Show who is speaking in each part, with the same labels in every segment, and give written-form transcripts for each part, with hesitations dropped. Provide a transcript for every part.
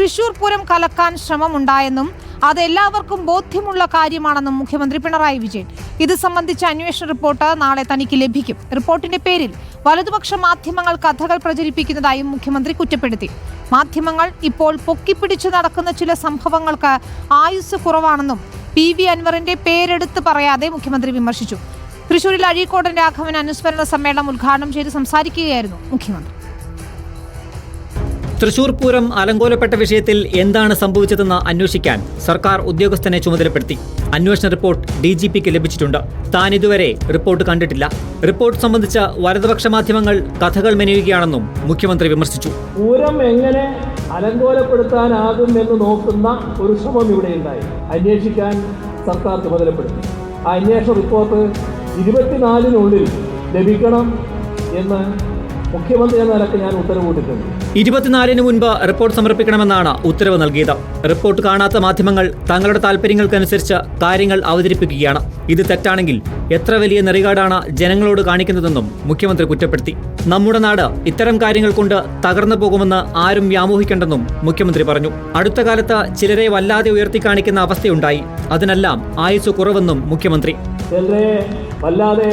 Speaker 1: തൃശൂർ പൂരം കലക്കാൻ ശ്രമമുണ്ടായെന്നും അതെല്ലാവർക്കും ബോധ്യമുള്ള കാര്യമാണെന്നും മുഖ്യമന്ത്രി പിണറായി വിജയൻ. ഇത് സംബന്ധിച്ച അന്വേഷണ റിപ്പോർട്ട് നാളെ തനിക്ക് ലഭിക്കും. റിപ്പോർട്ടിന്റെ പേരിൽ വലതുപക്ഷ മാധ്യമങ്ങൾ കഥകൾ പ്രചരിപ്പിക്കുന്നതായും മുഖ്യമന്ത്രി കുറ്റപ്പെടുത്തി. മാധ്യമങ്ങൾ ഇപ്പോൾ പൊക്കിപ്പിടിച്ചു നടക്കുന്ന ചില സംഭവങ്ങൾക്ക് ആയുസ് കുറവാണെന്നും PV അൻവറിന്റെ പേരെടുത്ത് പറയാതെ മുഖ്യമന്ത്രി വിമർശിച്ചു. തൃശൂരിൽ അഴീക്കോടൻ രാഘവൻ അനുസ്മരണ സമ്മേളനം ഉദ്ഘാടനം ചെയ്ത് സംസാരിക്കുകയായിരുന്നു മുഖ്യമന്ത്രി.
Speaker 2: തൃശൂർ പൂരം അലങ്കോലപ്പെട്ട വിഷയത്തിൽ എന്താണ് സംഭവിച്ചതെന്ന് അന്വേഷിക്കാൻ സർക്കാർ ഉദ്യോഗസ്ഥനെ ചുമതലപ്പെടുത്തി. അന്വേഷണ റിപ്പോർട്ട് DGPക്ക് ലഭിച്ചിട്ടുണ്ട്. താൻ ഇതുവരെ റിപ്പോർട്ട് കണ്ടിട്ടില്ല. റിപ്പോർട്ട് സംബന്ധിച്ച വലതുപക്ഷ മാധ്യമങ്ങൾ കഥകൾ മെനയുകയാണെന്നും മുഖ്യമന്ത്രി വിമർശിച്ചു.
Speaker 3: പൂരം എങ്ങനെ അലങ്കോലപ്പെടുത്താനാകും എന്ന് നോക്കുന്ന ഒരു ശ്രമം ഇവിടെയുണ്ടായി. അന്വേഷിക്കാൻ സർക്കാർ ചുമതലപ്പെടുത്തി. ആ അന്വേഷണ റിപ്പോർട്ട് 24-നുള്ളിൽ ലഭിക്കണം എന്ന് മുഖ്യമന്ത്രി എന്ന നിലയ്ക്ക് ഞാൻ ഉത്തരവിട്ടിട്ടുണ്ട്.
Speaker 2: 24-ന് മുൻപ് റിപ്പോർട്ട് സമർപ്പിക്കണമെന്നാണ് ഉത്തരവ് നൽകിയത്. റിപ്പോർട്ട് കാണാത്ത മാധ്യമങ്ങൾ തങ്ങളുടെ താൽപര്യങ്ങൾക്കനുസരിച്ച് കാര്യങ്ങൾ അവതരിപ്പിക്കുകയാണ്. ഇത് തെറ്റാണെങ്കിൽ എത്ര വലിയ നെറികാടാണ് ജനങ്ങളോട് കാണിക്കുന്നതെന്നും മുഖ്യമന്ത്രി കുറ്റപ്പെടുത്തി. നമ്മുടെ നാട് ഇത്തരം കാര്യങ്ങൾ കൊണ്ട് തകർന്നു പോകുമെന്ന് ആരും വ്യാമോഹിക്കേണ്ടെന്നും മുഖ്യമന്ത്രി പറഞ്ഞു. അടുത്ത കാലത്ത് ചിലരെ വല്ലാതെ ഉയർത്തിക്കാണിക്കുന്ന അവസ്ഥയുണ്ടായി. അതിനെല്ലാം ആയുസ് കുറവെന്നും മുഖ്യമന്ത്രി.
Speaker 3: ചിലരെ വല്ലാതെ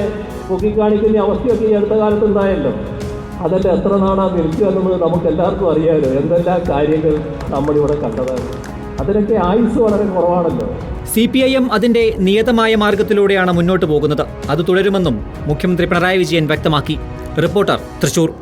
Speaker 3: പൊക്കിക്കാണിക്കുന്ന അവസ്ഥയൊക്കെ ഈ അടുത്ത കാലത്ത് ഉണ്ടായല്ലോ. അതെല്ലാം എത്ര നാളാ നിൽക്കുക എന്നുള്ളത് നമുക്ക് എല്ലാവർക്കും അറിയാമല്ലോ. എന്തെല്ലാം കാര്യങ്ങൾ നമ്മളിവിടെ കണ്ടതാണ്. അതിനൊക്കെ ആയുസ് വളരെ കുറവാണല്ലോ.
Speaker 2: CPIM അതിന്റെ നിയതമായ മാർഗത്തിലൂടെയാണ് മുന്നോട്ട് പോകുന്നത്. അത് തുടരുമെന്നും മുഖ്യമന്ത്രി പിണറായി വിജയൻ വ്യക്തമാക്കി. റിപ്പോർട്ടർ, തൃശൂർ.